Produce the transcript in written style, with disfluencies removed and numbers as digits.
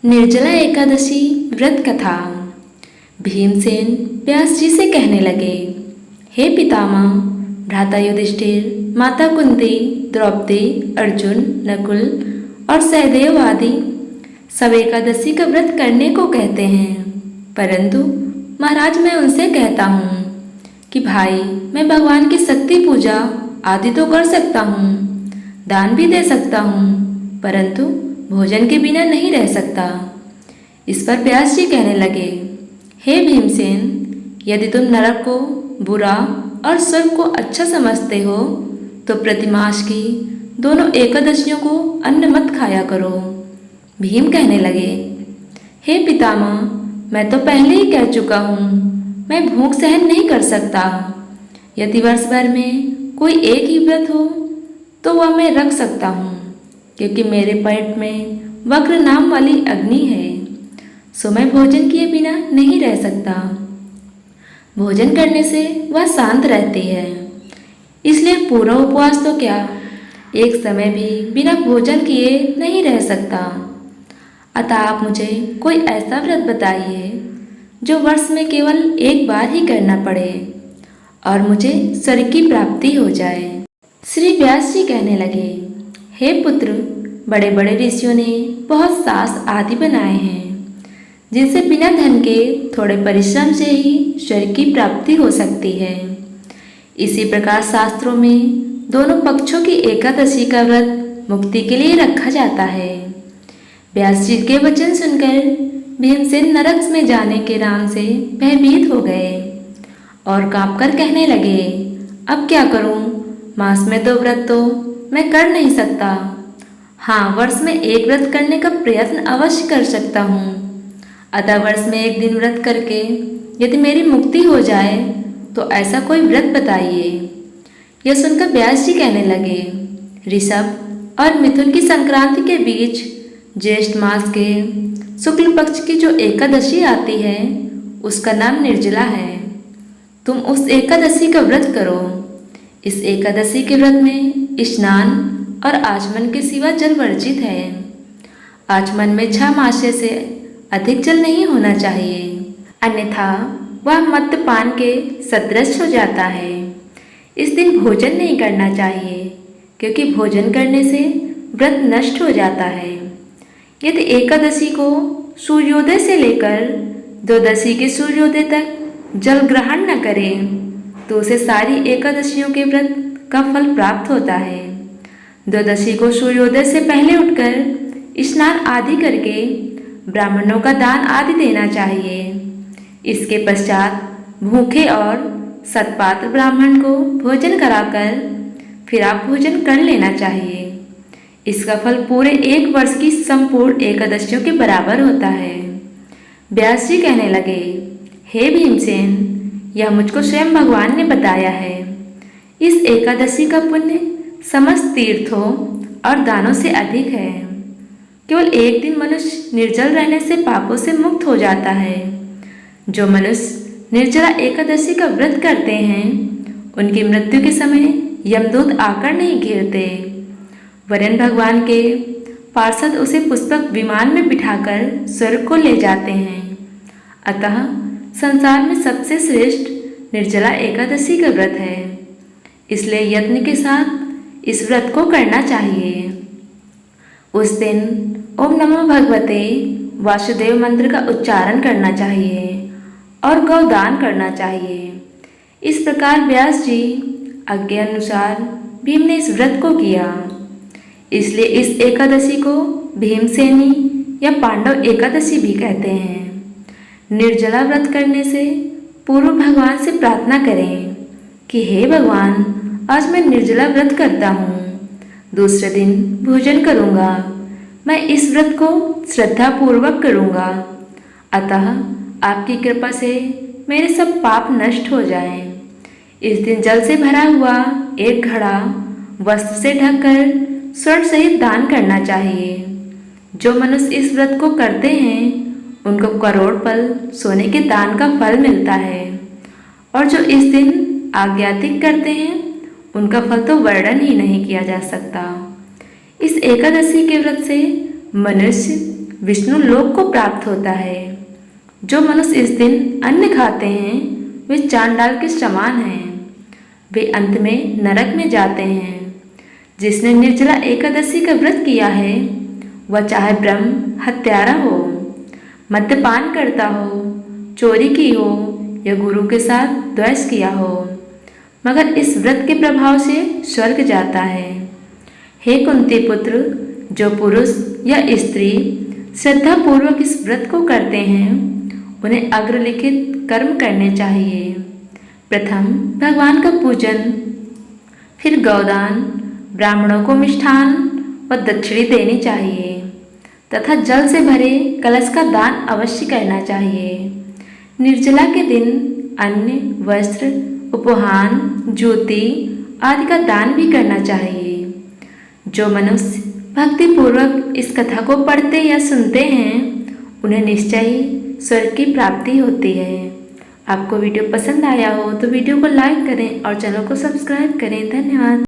निर्जला एकादशी व्रत कथा। भीमसेन व्यास जी से कहने लगे, हे पितामह, भ्राता युधिष्ठिर, माता कुंती, द्रौपदी, अर्जुन, नकुल और सहदेव आदि सब एकादशी का व्रत करने को कहते हैं, परंतु महाराज मैं उनसे कहता हूँ कि भाई मैं भगवान की शक्ति पूजा आदि तो कर सकता हूँ, दान भी दे सकता हूँ, परंतु भोजन के बिना नहीं रह सकता। इस पर व्यास जी कहने लगे, हे भीमसेन, यदि तुम नरक को बुरा और स्वर्ग को अच्छा समझते हो तो प्रतिमास की दोनों एकादशियों को अन्न मत खाया करो। भीम कहने लगे, हे पितामह, मैं तो पहले ही कह चुका हूँ, मैं भूख सहन नहीं कर सकता। यदि वर्ष भर में कोई एक ही व्रत हो तो वह मैं रख सकता हूँ, क्योंकि मेरे पेट में वक्र नाम वाली अग्नि है, सो मैं भोजन किए बिना नहीं रह सकता। भोजन करने से वह शांत रहती है, इसलिए पूरा उपवास तो क्या, एक समय भी बिना भोजन किए नहीं रह सकता। अतः आप मुझे कोई ऐसा व्रत बताइए जो वर्ष में केवल एक बार ही करना पड़े और मुझे स्वर्ग की प्राप्ति हो जाए। श्री व्यास जी कहने लगे, हे पुत्र, बड़े बड़े ऋषियों ने बहुत सास आदि बनाए हैं, जिनसे बिना धन के थोड़े परिश्रम से ही स्वर्ग की प्राप्ति हो सकती है। इसी प्रकार शास्त्रों में दोनों पक्षों की एकादशी का व्रत मुक्ति के लिए रखा जाता है। व्यास जी के वचन सुनकर भीमसेन नरक में जाने के नाम से भयभीत हो गए और कांपकर कहने लगे, अब क्या करूं? मास में 2 व्रत तो मैं कर नहीं सकता। हाँ, वर्ष में एक व्रत करने का प्रयत्न अवश्य कर सकता हूँ। अतः वर्ष में एक दिन व्रत करके यदि मेरी मुक्ति हो जाए तो ऐसा कोई व्रत बताइए। यह सुनकर व्यास जी कहने लगे, ऋषभ और मिथुन की संक्रांति के बीच ज्येष्ठ मास के शुक्ल पक्ष की जो एकादशी आती है उसका नाम निर्जला है। तुम उस एकादशी का व्रत करो। इस एकादशी के व्रत में स्नान और आचमन के सिवा जल वर्जित है। आचमन में 6 मासे से अधिक जल नहीं होना चाहिए, अन्यथा वह मद्यपान के सदृश हो जाता है। इस दिन भोजन नहीं करना चाहिए, क्योंकि भोजन करने से व्रत नष्ट हो जाता है। यदि एकादशी को सूर्योदय से लेकर द्वादशी के सूर्योदय तक जल ग्रहण न करें तो उसे सारी एकादशियों के व्रत का फल प्राप्त होता है। द्वादशी को सूर्योदय से पहले उठकर स्नान आदि करके ब्राह्मणों का दान आदि देना चाहिए। इसके पश्चात भूखे और सत्पात्र ब्राह्मण को भोजन कराकर फिर आप भोजन कर लेना चाहिए। इसका फल पूरे 1 वर्ष की संपूर्ण एकादशियों के बराबर होता है। व्यास जी कहने लगे, हे भीमसेन, यह मुझको स्वयं भगवान ने बताया है। इस एकादशी का पुण्य समस्त तीर्थों और दानों से अधिक है। केवल एक दिन मनुष्य निर्जल रहने से पापों से मुक्त हो जाता है। जो मनुष्य निर्जला एकादशी का व्रत करते हैं उनकी मृत्यु के समय यमदूत आकर नहीं घेरते, वरन भगवान के पार्षद उसे पुष्पक विमान में बिठाकर स्वर्ग को ले जाते हैं। अतः संसार में सबसे श्रेष्ठ निर्जला एकादशी का व्रत है, इसलिए यत्न के साथ इस व्रत को करना चाहिए। उस दिन ओम नमो भगवते वासुदेव मंत्र का उच्चारण करना चाहिए और गौदान करना चाहिए। इस प्रकार व्यास जी आज्ञा अनुसार भीम ने इस व्रत को किया। इसलिए इस एकादशी को भीमसेनी या पांडव एकादशी भी कहते हैं। निर्जला व्रत करने से पूर्व भगवान से प्रार्थना करें कि हे भगवान, आज मैं निर्जला व्रत करता हूँ, दूसरे दिन भोजन करूँगा। मैं इस व्रत को श्रद्धापूर्वक करूँगा, अतः आपकी कृपा से मेरे सब पाप नष्ट हो जाएं। इस दिन जल से भरा हुआ 1 घड़ा वस्त्र से ढककर स्वर्ण सहित दान करना चाहिए। जो मनुष्य इस व्रत को करते हैं उनको करोड़ पल सोने के दान का फल मिलता है, और जो इस दिन आज्ञातिक करते हैं उनका फल तो वर्णन ही नहीं किया जा सकता। इस एकादशी के व्रत से मनुष्य विष्णु लोक को प्राप्त होता है। जो मनुष्य इस दिन अन्न खाते हैं वे चांडाल के समान हैं, वे अंत में नरक में जाते हैं। जिसने निर्जला एकादशी का व्रत किया है वह चाहे ब्रह्म हत्यारा हो, मद्यपान करता हो, चोरी की हो या गुरु के साथ द्वेष किया हो, मगर इस व्रत के प्रभाव से स्वर्ग जाता है। हे कुंती पुत्र, जो पुरुष या स्त्री श्रद्धापूर्वक इस व्रत को करते हैं उन्हें अग्रलिखित कर्म करने चाहिए। प्रथम भगवान का पूजन, फिर गौदान, ब्राह्मणों को मिष्ठान व दक्षिणी देनी चाहिए तथा जल से भरे कलश का दान अवश्य करना चाहिए। निर्जला के दिन अन्न, वस्त्र, उपहान, ज्योति आदि का दान भी करना चाहिए। जो मनुष्य भक्तिपूर्वक इस कथा को पढ़ते या सुनते हैं उन्हें निश्चय ही स्वर्ग की प्राप्ति होती है। आपको वीडियो पसंद आया हो तो वीडियो को लाइक करें और चैनल को सब्सक्राइब करें। धन्यवाद।